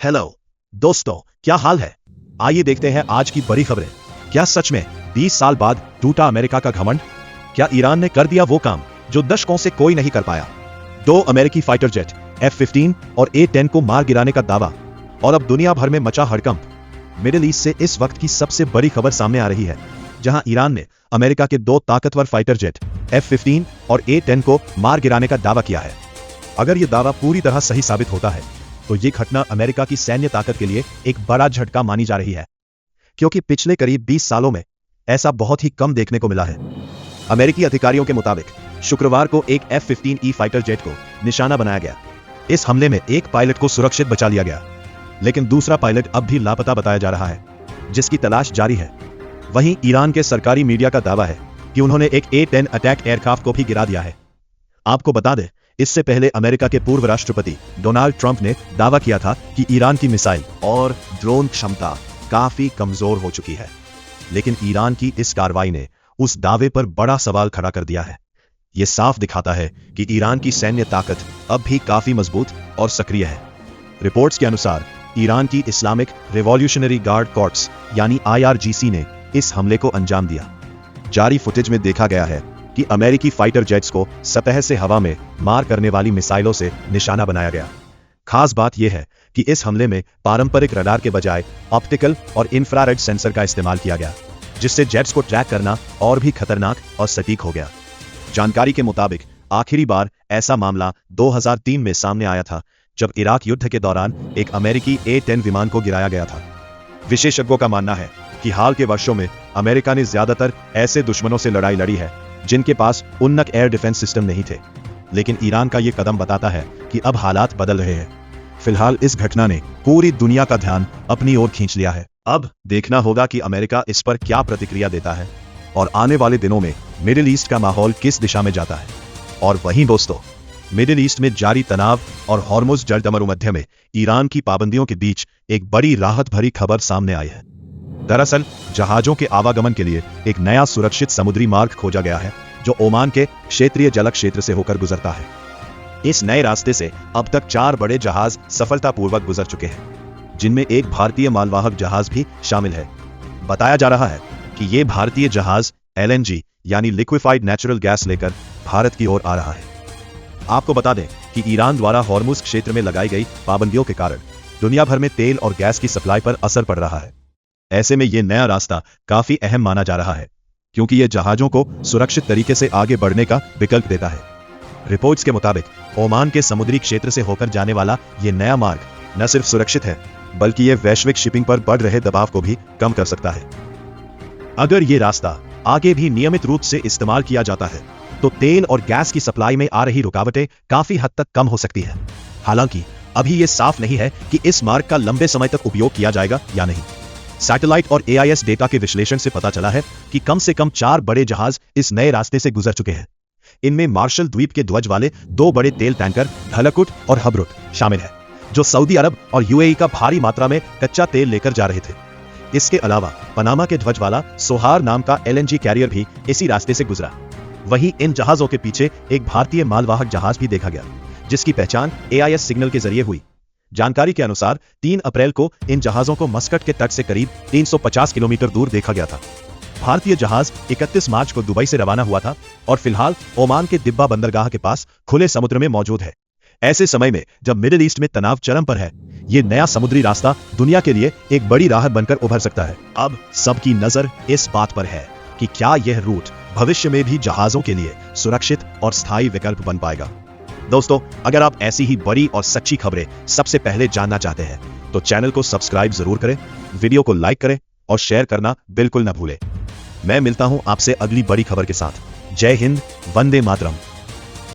Hello दोस्तों, क्या हाल है। आइए देखते हैं आज की बड़ी खबरें। क्या सच में 20 साल बाद टूटा अमेरिका का घमंड? क्या ईरान ने कर दिया वो काम जो दशकों से कोई नहीं कर पाया? 2 अमेरिकी फाइटर जेट F-15 और A-10 को मार गिराने का दावा, और अब दुनिया भर में मचा हड़कंप। मिडिल ईस्ट से इस वक्त की सबसे बड़ी खबर सामने आ रही है, जहां ईरान ने अमेरिका के 2 ताकतवर फाइटर जेट F-15 और A-10 को मार गिराने का दावा किया है। अगर यह दावा पूरी तरह सही साबित होता है तो ये घटना अमेरिका की सैन्य ताकत के लिए एक बड़ा झटका मानी जा रही है, क्योंकि पिछले करीब 20 सालों में ऐसा बहुत ही कम देखने को मिला है। अमेरिकी अधिकारियों के मुताबिक शुक्रवार को एक F-15E फाइटर जेट को निशाना बनाया गया। इस हमले में एक पायलट को सुरक्षित बचा लिया गया, लेकिन दूसरा पायलट अब भी लापता बताया जा रहा है, जिसकी तलाश जारी है। वहीं ईरान के सरकारी मीडिया का दावा है कि उन्होंने एक A-10 अटैक एयरक्राफ्ट को भी गिरा दिया है। आपको बता दें, इससे पहले अमेरिका के पूर्व राष्ट्रपति डोनाल्ड ट्रंप ने दावा किया था कि ईरान की मिसाइल और ड्रोन क्षमता काफी कमजोर हो चुकी है, लेकिन ईरान की इस कार्रवाई ने उस दावे पर बड़ा सवाल खड़ा कर दिया है। यह साफ दिखाता है कि ईरान की सैन्य ताकत अब भी काफी मजबूत और सक्रिय है। रिपोर्ट्स के अनुसार ईरान की इस्लामिक रिवॉल्यूशनरी गार्ड कॉर्प्स यानी IRGC ने इस हमले को अंजाम दिया। जारी फुटेज में देखा गया है कि अमेरिकी फाइटर जेट्स को सतह से हवा में मार करने वाली मिसाइलों से निशाना बनाया गया। खास बात यह है कि इस हमले में पारंपरिक रडार के बजाय ऑप्टिकल और इंफ्रारेड सेंसर का इस्तेमाल किया गया, जिससे जेट्स को ट्रैक करना और भी खतरनाक और सटीक हो गया। जानकारी के मुताबिक आखिरी बार ऐसा मामला 2003 में सामने आया था, जब इराक युद्ध के दौरान एक अमेरिकी A-10 विमान को गिराया गया था। विशेषज्ञों का मानना है कि हाल के वर्षों में अमेरिका ने ज्यादातर ऐसे दुश्मनों से लड़ाई लड़ी है जिनके पास उन्नत एयर डिफेंस सिस्टम नहीं थे, लेकिन ईरान का यह कदम बताता है कि अब हालात बदल रहे हैं। फिलहाल इस घटना ने पूरी दुनिया का ध्यान अपनी ओर खींच लिया है। अब देखना होगा कि अमेरिका इस पर क्या प्रतिक्रिया देता है और आने वाले दिनों में मिडिल ईस्ट का माहौल किस दिशा में जाता है। और वहीं दोस्तों, मिडिल ईस्ट में जारी तनाव और हॉर्मुज़ जलदमरुमध्य में ईरान की पाबंदियों के बीच एक बड़ी राहत भरी खबर सामने आई है। दरअसल जहाजों के आवागमन के लिए एक नया सुरक्षित समुद्री मार्ग खोजा गया है, जो ओमान के क्षेत्रीय जल क्षेत्र से होकर गुजरता है। इस नए रास्ते से अब तक 4 बड़े जहाज सफलतापूर्वक गुजर चुके हैं, जिनमें एक भारतीय मालवाहक जहाज भी शामिल है। बताया जा रहा है कि ये भारतीय जहाज LNG यानी लिक्विफाइड नेचुरल गैस लेकर भारत की ओर आ रहा है। आपको बता दें कि ईरान द्वारा हॉर्मुज़ क्षेत्र में लगाई गई पाबंदियों के कारण दुनिया भर में तेल और गैस की सप्लाई पर असर पड़ रहा है। ऐसे में यह नया रास्ता काफी अहम माना जा रहा है, क्योंकि यह जहाजों को सुरक्षित तरीके से आगे बढ़ने का विकल्प देता है। रिपोर्ट्स के मुताबिक ओमान के समुद्री क्षेत्र से होकर जाने वाला यह नया मार्ग न सिर्फ सुरक्षित है, बल्कि यह वैश्विक शिपिंग पर बढ़ रहे दबाव को भी कम कर सकता है। अगर यह रास्ता आगे भी नियमित रूप से इस्तेमाल किया जाता है तो तेल और गैस की सप्लाई में आ रही रुकावटें काफी हद तक कम हो सकती है। हालांकि अभी यह साफ नहीं है कि इस मार्ग का लंबे समय तक उपयोग किया जाएगा या नहीं। सैटेलाइट और AIS डेटा के विश्लेषण से पता चला है कि कम से कम 4 बड़े जहाज इस नए रास्ते से गुजर चुके हैं। इनमें मार्शल द्वीप के ध्वज वाले 2 बड़े तेल टैंकर ढलकुट और हबरुट शामिल हैं, जो सऊदी अरब और UAE का भारी मात्रा में कच्चा तेल लेकर जा रहे थे। इसके अलावा पनामा के ध्वज वाला सोहार नाम का LNG कैरियर भी इसी रास्ते से गुजरा। वहीं इन जहाजों के पीछे एक भारतीय मालवाहक जहाज भी देखा गया, जिसकी पहचान AIS सिग्नल के जरिए हुई। जानकारी के अनुसार 3 अप्रैल को इन जहाजों को मस्कट के तट से करीब 350 किलोमीटर दूर देखा गया था। भारतीय जहाज 31 मार्च को दुबई से रवाना हुआ था और फिलहाल ओमान के दिब्बा बंदरगाह के पास खुले समुद्र में मौजूद है। ऐसे समय में जब मिडिल ईस्ट में तनाव चरम पर है, ये नया समुद्री रास्ता दुनिया के लिए एक बड़ी राहत बनकर उभर सकता है। अब सबकी नजर इस बात पर है कि क्या यह रूट भविष्य में भी जहाजों के लिए सुरक्षित और स्थायी विकल्प बन पाएगा। दोस्तों, अगर आप ऐसी ही बड़ी और सच्ची खबरें सबसे पहले जानना चाहते हैं तो चैनल को सब्सक्राइब जरूर करें, वीडियो को लाइक करें और शेयर करना बिल्कुल न भूलें। मैं मिलता हूं आपसे अगली बड़ी खबर के साथ। जय हिंद, वंदे मातरम।